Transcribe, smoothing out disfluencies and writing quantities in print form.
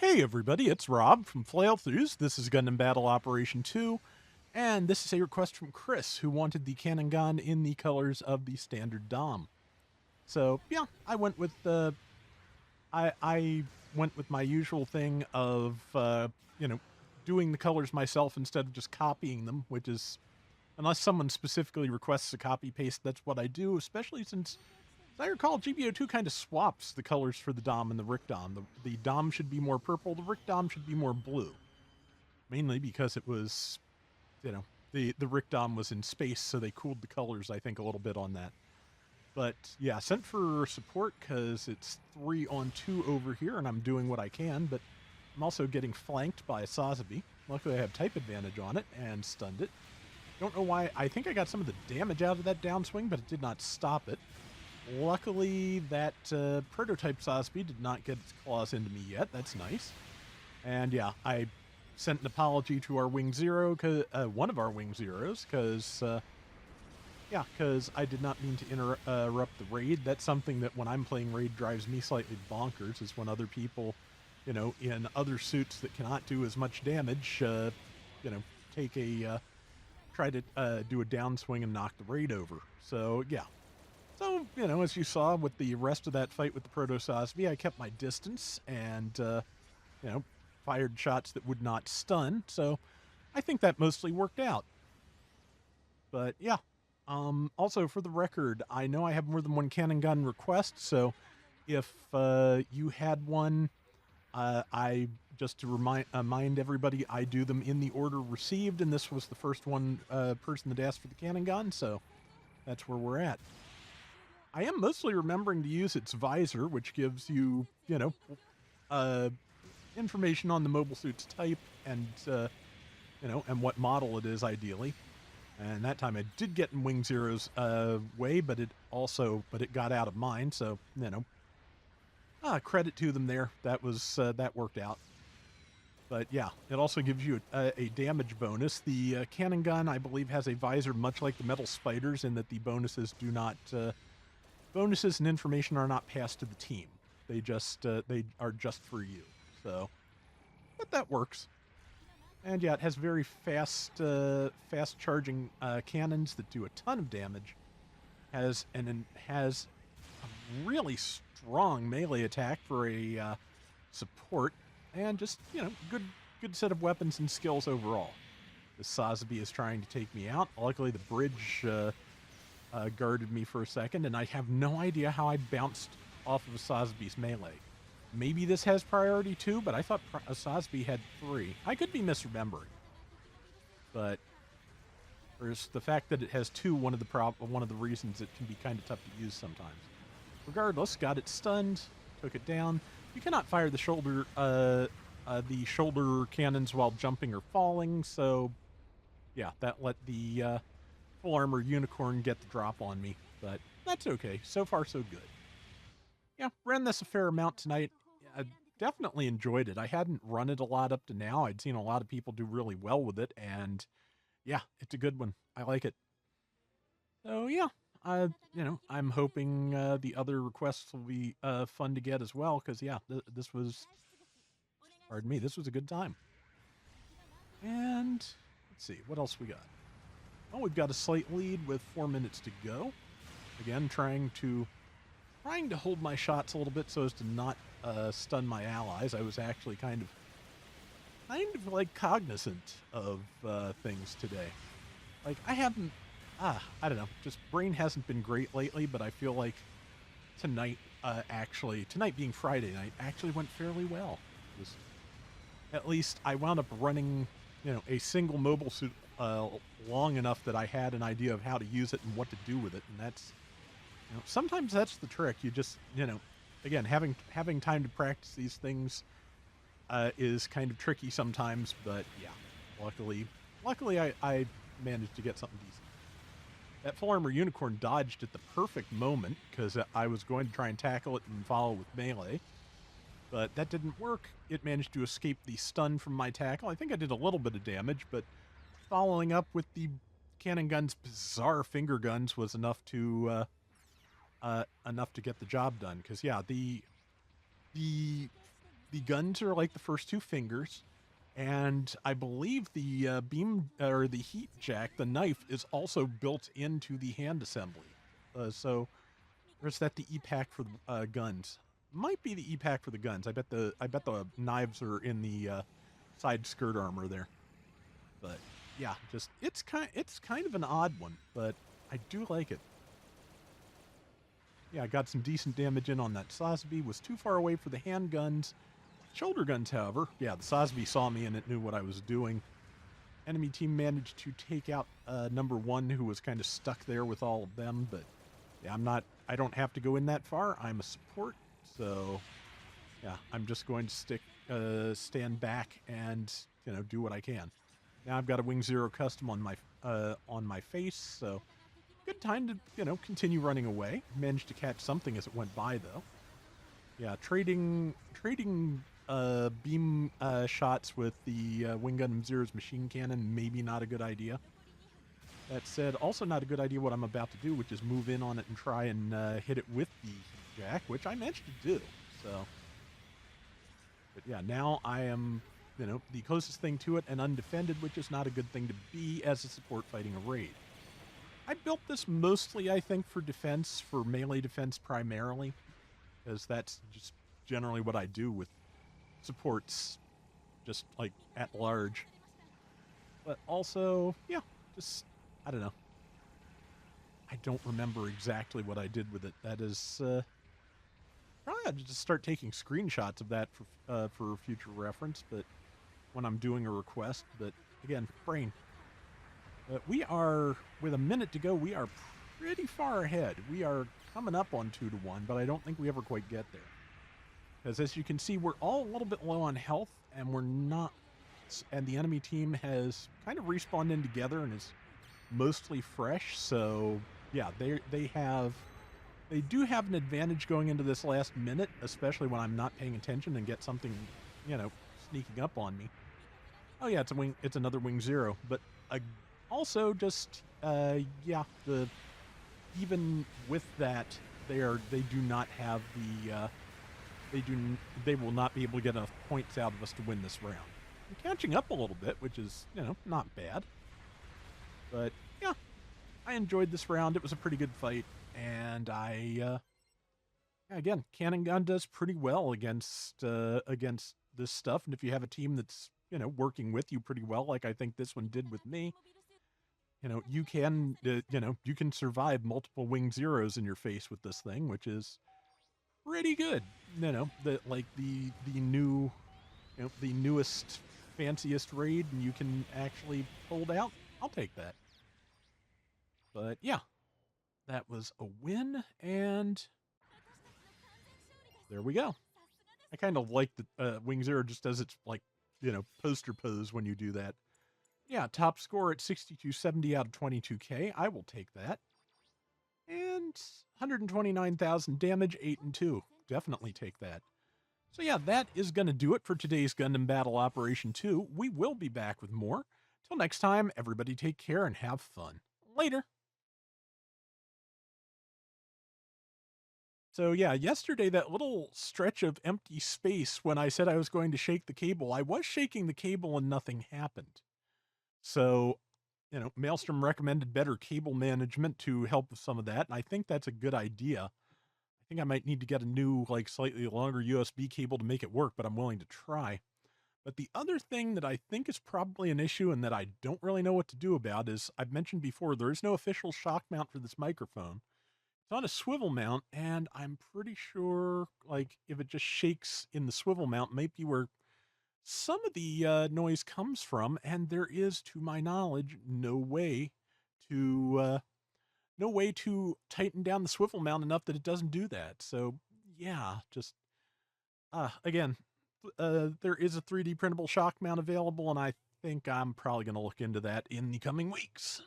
Hey everybody, it's Rob from Flailthroughs. This is Gundam Battle Operation 2, and this is a request from Chris, who wanted the Cannongan in the colors of the standard Dom. So yeah, I went with my usual thing of you know doing the colors myself instead of just copying them, which is unless someone specifically requests a copy paste, that's what I do. Especially since, as I recall, GBO2 kind of swaps the colors for the Dom and the Rick Dom. The Dom should be more purple, the Rick Dom should be more blue. Mainly because it was, you know, the Rick Dom was in space, so they cooled the colors, I think, a little bit on that. But yeah, sent for support because it's 3-on-2 over here, and I'm doing what I can, but I'm also getting flanked by a Sazabi. Luckily, I have type advantage on it and stunned it. Don't know why. I think I got some of the damage out of that downswing, but it did not stop it. Luckily, that prototype Sazabi did not get its claws into me yet. That's nice. And yeah, I sent an apology to our Wing Zero, one of our Wing Zeros, because I did not mean to interrupt the raid. That's something that when I'm playing raid drives me slightly bonkers, is when other people, in other suits that cannot do as much damage, take try to do a downswing and knock the raid over. So yeah. So, as you saw with the rest of that fight with the Proto Sazabi, I kept my distance and, fired shots that would not stun. So I think that mostly worked out. But yeah. Also, for the record, I know I have more than one cannon gun request. So if you had one, I just to remind everybody, I do them in the order received, and this was the first one person that asked for the cannon gun. So that's where we're at. I am mostly remembering to use its visor, which gives you, information on the mobile suit's type and, and what model it is ideally. And that time I did get in Wing Zero's way, but it got out of mine. So, credit to them there. That worked out. But yeah, it also gives you a damage bonus. The cannon gun, I believe, has a visor much like the Metal Spiders in that the bonuses do not... bonuses and information are not passed to the team. They are just for you. So, but that works. And yeah, it has very fast charging cannons that do a ton of damage. Has a really strong melee attack for a support, and just good set of weapons and skills overall. The Sazabi is trying to take me out. Luckily, the bridge guarded me for a second, and I have no idea how I bounced off of a Sazabi's melee. Maybe this has priority 2, but I thought a Sazabi had 3. I could be misremembering. But there's the fact that it has 2, one of the reasons it can be kind of tough to use sometimes. Regardless, got it stunned, took it down. You cannot fire the shoulder cannons while jumping or falling, so yeah, that let the full armor unicorn get the drop on me, but that's okay. So far, so good. Yeah, ran this a fair amount tonight. I definitely enjoyed it. I hadn't run it a lot up to now. I'd seen a lot of people do really well with it, and yeah, it's a good one. I like it. So yeah, I'm hoping the other requests will be fun to get as well, because yeah, this was, pardon me, this was a good time. And let's see, what else we got? Oh, we've got a slight lead with 4 minutes to go. Again, trying to hold my shots a little bit so as to not stun my allies. I was actually kind of like cognizant of things today. Like I don't know, just brain hasn't been great lately, but I feel like tonight being Friday night, actually went fairly well. Just, at least I wound up running, a single mobile suit long enough that I had an idea of how to use it and what to do with it, and that's, sometimes that's the trick. You just, again, having time to practice these things is kind of tricky sometimes, but yeah, luckily I managed to get something decent. That full armor unicorn dodged at the perfect moment because I was going to try and tackle it and follow with melee, but that didn't work. It managed to escape the stun from my tackle. I think I did a little bit of damage, but following up with the cannon gun's bizarre finger guns was enough to get the job done. Because yeah, the the guns are like the first two fingers, and I believe the beam or the heat jack, the knife, is also built into the hand assembly. So, or is that the E-pack for the guns? Might be the E-pack for the guns. I bet the knives are in the side skirt armor there. But yeah, just it's kind of an odd one, but I do like it. Yeah, I got some decent damage in on that Sosby. Was too far away for the handguns. Shoulder guns, however, yeah, the Sosby saw me and it knew what I was doing. Enemy team managed to take out number one, who was kind of stuck there with all of them, but yeah, I don't have to go in that far. I'm a support, so yeah, I'm just going to stand back and, do what I can. Now I've got a Wing Zero custom on my face, so good time to, continue running away. Managed to catch something as it went by, though. Yeah, trading beam shots with the Wing Gundam Zero's machine cannon, maybe not a good idea. That said, also not a good idea what I'm about to do, which is move in on it and try and hit it with the jack, which I managed to do. So, but yeah, now I am, the closest thing to it and undefended, which is not a good thing to be as a support fighting a raid. I built this mostly, I think, for defense, for melee defense primarily, because that's just generally what I do with supports, just like at large. But also, yeah, just, I don't know. I don't remember exactly what I did with it. That is, probably I'd just start taking screenshots of that for future reference, but when I'm doing a request. But again, brain. We are, with a minute to go, we are pretty far ahead. We are coming up on 2-1, but I don't think we ever quite get there. Because as you can see, we're all a little bit low on health, and we're not, and the enemy team has kind of respawned in together and is mostly fresh, so yeah, they do have an advantage going into this last minute, especially when I'm not paying attention and get something, sneaking up on me. Oh yeah, it's another Wing Zero, but also just yeah, even with that, they do not have the they will not be able to get enough points out of us to win this round. I'm catching up a little bit, which is, not bad. But yeah, I enjoyed this round. It was a pretty good fight, and again, Cannongan does pretty well against this stuff. And if you have a team that's, working with you pretty well, like I think this one did with me, you can you can survive multiple Wing Zeros in your face with this thing, which is pretty good. The new, the newest, fanciest raid, and you can actually hold out. I'll take that. But yeah, that was a win, and there we go. I kind of like the Wing Zero just as its, like, poster pose when you do that. Yeah, top score at 6270 out of 22k. I will take that. And 129,000 damage, 8 and 2. Definitely take that. So yeah, that is going to do it for today's Gundam Battle Operation 2. We will be back with more. Till next time, everybody take care and have fun. Later. So yeah, yesterday, that little stretch of empty space when I said I was going to shake the cable, I was shaking the cable and nothing happened. So, Maelstrom recommended better cable management to help with some of that, and I think that's a good idea. I think I might need to get a new, like, slightly longer USB cable to make it work, but I'm willing to try. But the other thing that I think is probably an issue and that I don't really know what to do about is, I've mentioned before, there is no official shock mount for this microphone. It's on a swivel mount, and I'm pretty sure, like, if it just shakes in the swivel mount, might be where some of the noise comes from, and there is, to my knowledge, no way to tighten down the swivel mount enough that it doesn't do that. So yeah, just again, there is a 3D printable shock mount available, and I think I'm probably going to look into that in the coming weeks.